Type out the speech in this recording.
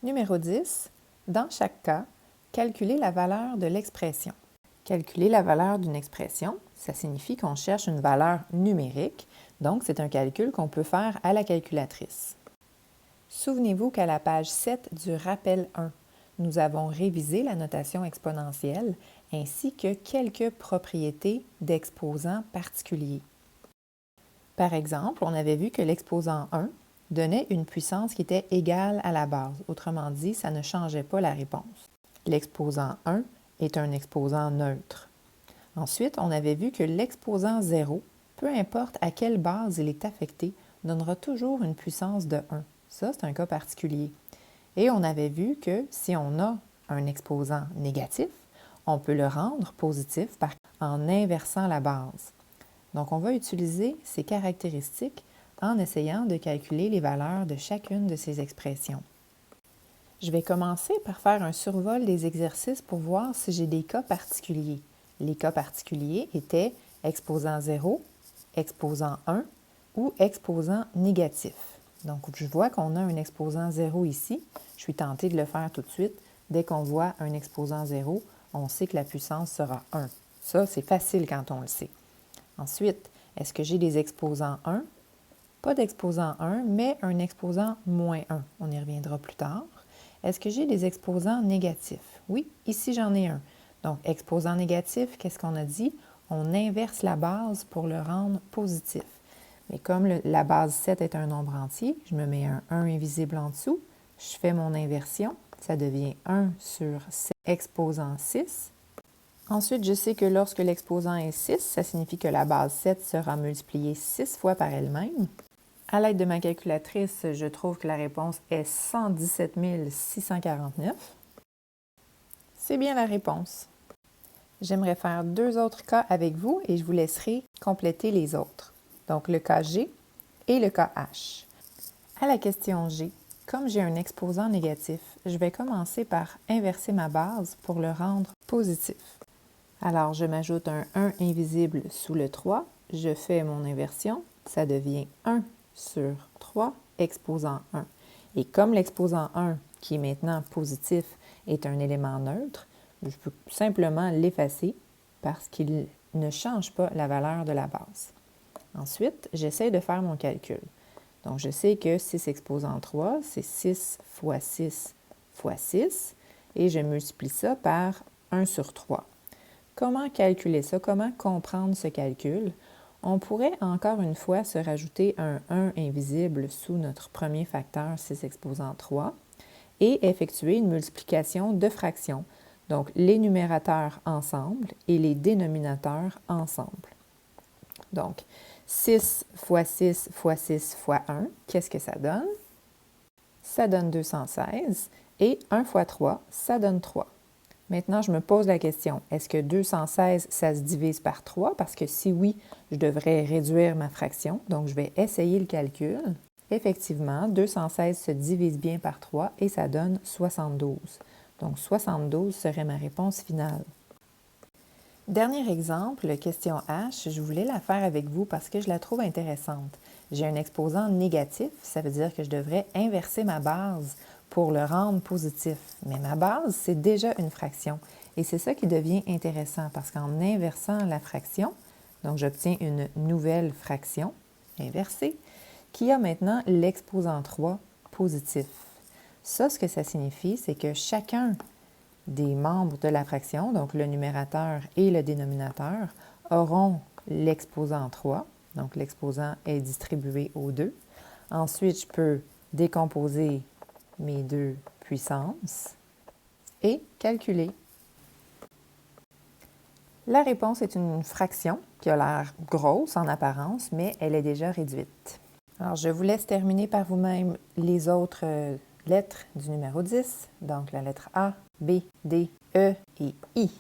Numéro 10. Dans chaque cas, calculer la valeur de l'expression. Calculer la valeur d'une expression, ça signifie qu'on cherche une valeur numérique, donc c'est un calcul qu'on peut faire à la calculatrice. Souvenez-vous qu'à la page 7 du rappel 1, nous avons révisé la notation exponentielle ainsi que quelques propriétés d'exposants particuliers. Par exemple, on avait vu que l'exposant 1 donnait une puissance qui était égale à la base. Autrement dit, ça ne changeait pas la réponse. L'exposant 1 est un exposant neutre. Ensuite, on avait vu que l'exposant 0, peu importe à quelle base il est affecté, donnera toujours une puissance de 1. Ça, c'est un cas particulier. Et on avait vu que si on a un exposant négatif, on peut le rendre positif en inversant la base. Donc, on va utiliser ces caractéristiques en essayant de calculer les valeurs de chacune de ces expressions. Je vais commencer par faire un survol des exercices pour voir si j'ai des cas particuliers. Les cas particuliers étaient exposant 0, exposant 1 ou exposant négatif. Donc, je vois qu'on a un exposant 0 ici. Je suis tentée de le faire tout de suite. Dès qu'on voit un exposant 0, on sait que la puissance sera 1. Ça, c'est facile quand on le sait. Ensuite, est-ce que j'ai des exposants 1? Pas d'exposant 1, mais un exposant moins 1. On y reviendra plus tard. Est-ce que j'ai des exposants négatifs? Oui, ici j'en ai un. Donc, exposant négatif, qu'est-ce qu'on a dit? On inverse la base pour le rendre positif. Mais comme la base 7 est un nombre entier, je me mets un 1 invisible en dessous, je fais mon inversion, ça devient 1 sur 7 exposant 6. Ensuite, je sais que lorsque l'exposant est 6, ça signifie que la base 7 sera multipliée 6 fois par elle-même. À l'aide de ma calculatrice, je trouve que la réponse est 117 649. C'est bien la réponse. J'aimerais faire 2 autres cas avec vous et je vous laisserai compléter les autres. Donc, le cas G et le cas H. À la question G, comme j'ai un exposant négatif, je vais commencer par inverser ma base pour le rendre positif. Alors, je m'ajoute un 1 invisible sous le 3, je fais mon inversion, ça devient 1 sur 3 exposant 1. Et comme l'exposant 1, qui est maintenant positif, est un élément neutre, je peux simplement l'effacer parce qu'il ne change pas la valeur de la base. Ensuite, j'essaie de faire mon calcul. Donc, je sais que 6 exposant 3, c'est 6 fois 6 fois 6, et je multiplie ça par 1 sur 3. Comment calculer ça? Comment comprendre ce calcul? On pourrait encore une fois se rajouter un 1 invisible sous notre premier facteur 6 exposant 3 et effectuer une multiplication de fractions, donc les numérateurs ensemble et les dénominateurs ensemble. Donc, 6 fois 6 fois 6 fois 1, qu'est-ce que ça donne? Ça donne 216 et 1 fois 3, ça donne 3. Maintenant, je me pose la question, est-ce que 216, ça se divise par 3? Parce que si oui, je devrais réduire ma fraction. Donc, je vais essayer le calcul. Effectivement, 216 se divise bien par 3 et ça donne 72. Donc, 72 serait ma réponse finale. Dernier exemple, question H, je voulais la faire avec vous parce que je la trouve intéressante. J'ai un exposant négatif, ça veut dire que je devrais inverser ma base pour le rendre positif. Mais ma base, c'est déjà une fraction. Et c'est ça qui devient intéressant parce qu'en inversant la fraction, donc j'obtiens une nouvelle fraction inversée qui a maintenant l'exposant 3 positif. Ça, ce que ça signifie, c'est que chacun des membres de la fraction, donc le numérateur et le dénominateur, auront l'exposant 3. Donc, l'exposant est distribué aux deux. Ensuite, je peux décomposer mes deux puissances et calculer. La réponse est une fraction qui a l'air grosse en apparence, mais elle est déjà réduite. Alors, je vous laisse terminer par vous-même les autres lettres du numéro 10, donc la lettre A, B, D, E et I.